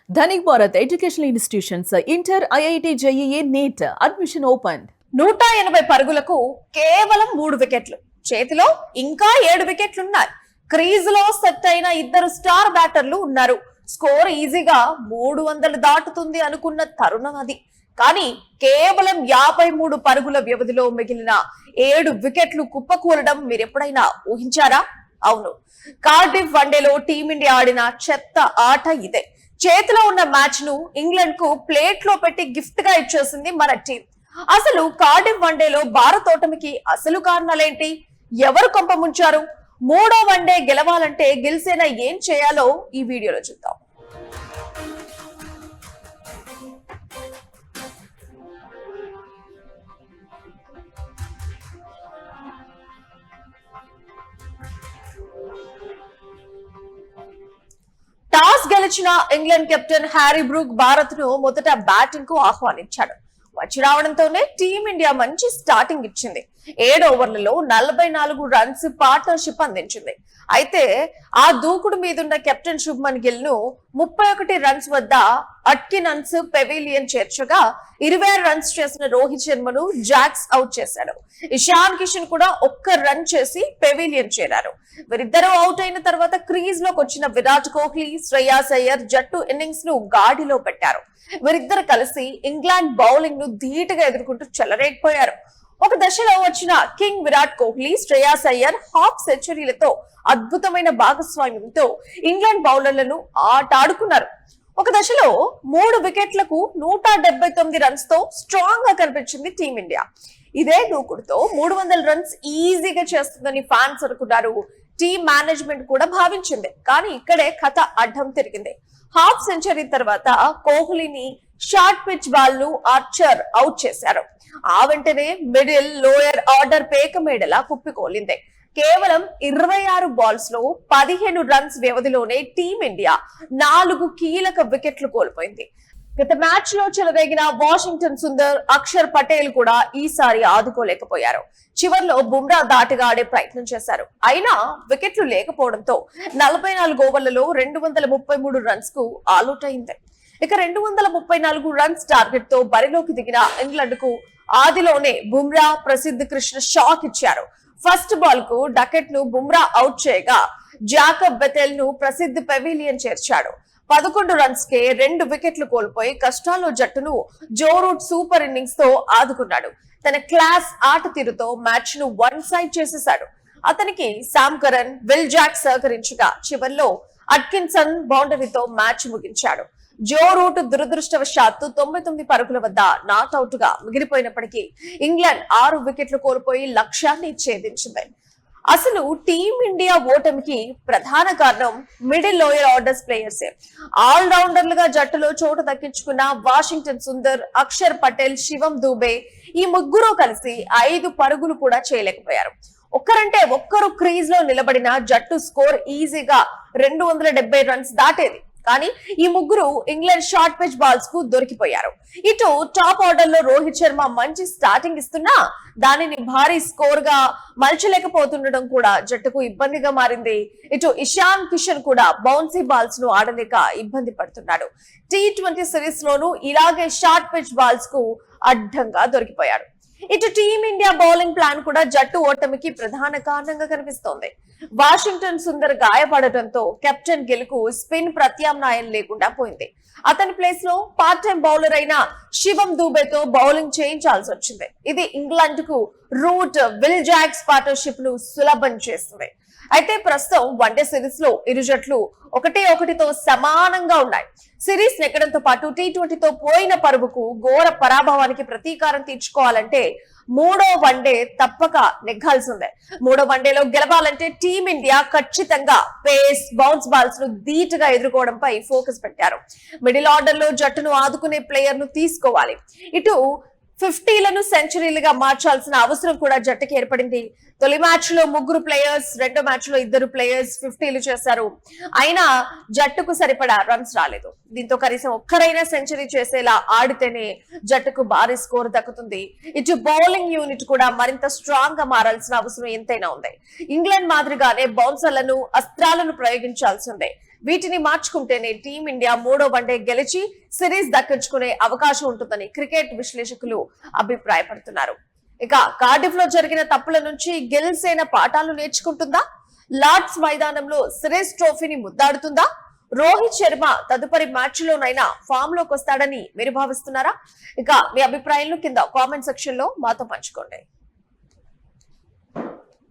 Dhanik Bharat educational institutions inter IIT JEE NEET admission open. 180 పరుగులకు కేవలం 3 వికెట్లు, చేతిలో ఇంకా 7 వికెట్లున్నాయి. క్రీజ్ లో సెట్ అయిన ఇద్దరు స్టార్ బ్యాటర్లు ఉన్నారు. స్కోర్ ఈజీగా 300 దాటుతుంది అనుకున్న తరుణం అది. కానీ కేవలం 53 పరుగుల వ్యవధిలో మిగిలిన 7 వికెట్లు కుప్పకూలడం మీరెప్పుడైనా ఊహించారా? అవును, కార్డిఫ్ వన్డేలో టీమిండియా ఆడిన చెత్త ఆట ఇదే. చేతిలో ఉన్న మ్యాచ్ ను ఇంగ్లాండ్ కు ప్లేట్ లో పెట్టి గిఫ్ట్ గా ఇచ్చేసింది మన టీం. అసలు కార్డిఫ్ వన్డేలో భారత్ ఓటమికి అసలు కారణాలేంటి? ఎవరు కొంప ముంచారు? మూడో వన్డే గెలవాలంటే గిల్సేన ఏం చేయాలో ఈ వీడియోలో చూద్దాం. టాస్ గెలిచిన England captain Harry Brook Bharat ను మొదట బ్యాటింగ్ కు ఆహ్వానించాడు. వచ్చి రావడంతోనే టీమిండియా మంచి స్టార్టింగ్ ఇచ్చింది. 7 ఓవర్లలో 44 రన్స్ పార్ట్నర్షిప్ అందించింది. అయితే ఆ దూకుడు మీదున్న కెప్టెన్ శుభ్మన్ గిల్ ను 31 రన్స్ వద్ద అట్కినన్స్ పెవిలియన్ చేర్చగా 26 రన్స్ చేసిన రోహిత్ శర్మను జాక్స్ అవుట్ చేశాడు. ఇషాన్ కిషన్ కూడా 1 రన్ చేసి పెవిలియన్ చేరారు. వీరిద్దరూ అవుట్ అయిన తర్వాత క్రీజ్ లోకి వచ్చిన విరాట్ కోహ్లీ, శ్రేయాస్ అయ్యర్ జట్టు ఇన్నింగ్స్ ను గాడిలో పెట్టారు. వీరిద్దరు కలిసి ఇంగ్లాండ్ బౌలింగ్ ను ధీటుగా ఎదుర్కొంటూ చెలరేగిపోయారు. ఒక దశలో వచ్చిన కింగ్ విరాట్ కోహ్లీ, శ్రేయాస్ అయ్యర్ హాఫ్ సెంచరీలతో అద్భుతమైన భాగస్వామ్యంతో ఇంగ్లాండ్ బౌలర్లను ఆటాడుకున్నారు. ఒక దశలో 3 వికెట్లకు 179 రన్స్ తో స్ట్రాంగ్ గా కనిపించింది టీమిండియా. ఇదే దూకుడుతో 300 రన్స్ ఈజీగా చేస్తుందని ఫ్యాన్స్ అనుకున్నారు. టీం మేనేజ్మెంట్ కూడా భావించింది. కానీ ఇక్కడే కథ అడ్డం తిరిగింది. హాఫ్ సెంచరీ తర్వాత కోహ్లీని షార్ట్ పిచ్ బాల్ ను ఆర్చర్ అవుట్ చేశారు. ఆ వెంటనే మిడిల్ లోయర్ ఆర్డర్ పేక మేడలా కుప్పికోలింది. కేవలం 26 బాల్స్ లో 15 రన్స్ వ్యవధిలోనే టీమిండియా 4 కీలక వికెట్లు కోల్పోయింది. గత మ్యాచ్ లో చెలరేగిన వాషింగ్టన్ సుందర్, అక్షర్ పటేల్ కూడా ఈసారి ఆదుకోలేకపోయారు. చివర్లో బుమ్రా దాటిగా ఆడే ప్రయత్నం చేశారు. అయినా వికెట్లు లేకపోవడంతో 44 ఓవర్లలో 233 రన్స్ కు ఆల్అౌట్ అయింది. ఇక 234 రన్స్ టార్గెట్ తో బరిలోకి దిగిన ఇంగ్లాండ్ కు ఆదిలోనే బుమ్రా, ప్రసిద్ధ్ కృష్ణ షాక్ ఇచ్చారు. ఫస్ట్ బాల్ కు డకెట్ ను బుమ్రా అవుట్ చేయగా జాకబ్ బెతెల్ ను ప్రసిద్ధ్ పెవిలియన్ చేర్చాడు. 11 రన్స్ కే 2 వికెట్లు కోల్పోయి కష్టాల్లో జట్టును జో రూట్ సూపర్ ఇన్నింగ్స్ తో ఆదుకున్నాడు. తన క్లాస్ ఆట తీరుతో మ్యాచ్ ను వన్ సైడ్ చేసేశాడు. అతనికి శామ్ కరన్, విల్ జాక్ సహకరించగా చివర్లో అట్కిన్సన్ బౌండరీతో మ్యాచ్ ముగించాడు. జో రూట్ దురదృష్టవశాత్తు 99 పరుగుల వద్ద నాట్అవుట్ గా మిగిలిపోయినప్పటికీ ఇంగ్లాండ్ 6 వికెట్లు కోల్పోయి లక్ష్యాన్ని ఛేదించింది. అసలు టీమిండియా ఓటమికి ప్రధాన కారణం మిడిల్ లోయర్ ఆర్డర్స్ ప్లేయర్సే. ఆల్ రౌండర్లుగా జట్టులో చోటు దక్కించుకున్న వాషింగ్టన్ సుందర్, అక్షర్ పటేల్, శివం దూబే ఈ ముగ్గురు కలిసి 5 పరుగులు కూడా చేయలేకపోయారు. ఒక్కరంటే ఒక్కరు క్రీజ్ లో నిలబడిన జట్టు స్కోర్ ఈజీగా 270 రన్స్ దాటేది. కానీ ఈ ముగ్గురు ఇంగ్లాండ్ షార్ట్ పిచ్ బాల్స్ కు దొరికిపోయారు. ఇటు టాప్ ఆర్డర్ లో రోహిత్ శర్మ మంచి స్టార్టింగ్ ఇస్తున్నా దానిని భారీ స్కోర్ గా మలచలేకపోతుండడం కూడా జట్టుకు ఇబ్బందిగా మారింది. ఇటు ఇషాన్ కిషన్ కూడా బౌన్సీ బాల్స్ ను ఆడలేక ఇబ్బంది పడుతున్నాడు. T20 సిరీస్ లోనూ ఇలాగే షార్ట్ పిచ్ బాల్స్ కు అడ్డంగా దొరికిపోయాడు. ఇటు టీమిండియా బౌలింగ్ ప్లాన్ కూడా జట్టు ఓటమికి ప్రధాన కారణంగా కనిపిస్తోంది. వాషింగ్టన్ సుందర్ గాయపడటంతో కెప్టెన్ గిల్ కు స్పిన్ ప్రత్యామ్నాయం లేకుండా పోయింది. అతని ప్లేస్ లో పార్ట్ టైం బౌలర్ అయిన శివం దూబేతో బౌలింగ్ చేయించాల్సి వచ్చింది. ఇది ఇంగ్లాండ్ కు రూట్, విల్ జాక్స్ పార్ట్నర్షిప్ ను సులభం చేస్తుంది. అయితే ప్రస్తుతం వన్డే సిరీస్ లో ఇరు జట్లు 1-1తో సమానంగా ఉన్నాయి. సిరీస్ నెక్కడంతో పాటు T20 తో పోయిన పరుగుకు ఘోర పరాభవానికి ప్రతీకారం తీర్చుకోవాలంటే మూడో వన్డే తప్పక నెగ్గాల్సిందే. మూడో వన్డేలో గెలవాలంటే టీమిండియా ఖచ్చితంగా పేస్, బౌన్స్ బాల్స్ ను ధీటుగా ఎదుర్కోవడంపై ఫోకస్ పెట్టారు. మిడిల్ ఆర్డర్ లో జట్టును ఆదుకునే ప్లేయర్ ను తీసుకోవాలి. ఇటు 50లను సెంచరీలుగా మార్చాల్సిన అవసరం కూడా జట్టుకి ఏర్పడింది. తొలి మ్యాచ్ లో 3 ప్లేయర్స్, రెండో మ్యాచ్ లో 2 ప్లేయర్స్ 50లు చేశారు. అయినా జట్టుకు సరిపడా రన్స్ రాలేదు. దీంతో కనీసం ఒక్కరైనా సెంచరీ చేసేలా ఆడితేనే జట్టుకు భారీ స్కోర్ దక్కుతుంది. ఇటు బౌలింగ్ యూనిట్ కూడా మరింత స్ట్రాంగ్ గా మారాల్సిన అవసరం ఎంతైనా ఉంది. ఇంగ్లాండ్ మాదిరిగానే బౌన్సర్లను, అస్త్రాలను ప్రయోగించాల్సిందే. వీటిని మార్చుకుంటేనే టీమిండియా 3వ వన్డే గెలిచి సిరీస్ దక్కించుకునే అవకాశం ఉంటుందని క్రికెట్ విశ్లేషకులు అభిప్రాయపడుతున్నారు. ఇక కార్డిఫ్ లో జరిగిన తప్పుల నుంచి గెలిసేన పాఠాలు నేర్చుకుంటుందా? లార్డ్స్ మైదానంలో సిరీస్ ట్రోఫీని ముద్దాడుతుందా? రోహిత్ శర్మ తదుపరి మ్యాచ్ లోనైనా ఫామ్ లోకి వస్తాడని మీరు భావిస్తున్నారా? ఇక మీ అభిప్రాయాలను కింద కామెంట్ సెక్షన్ లో మాతో పంచుకోండి.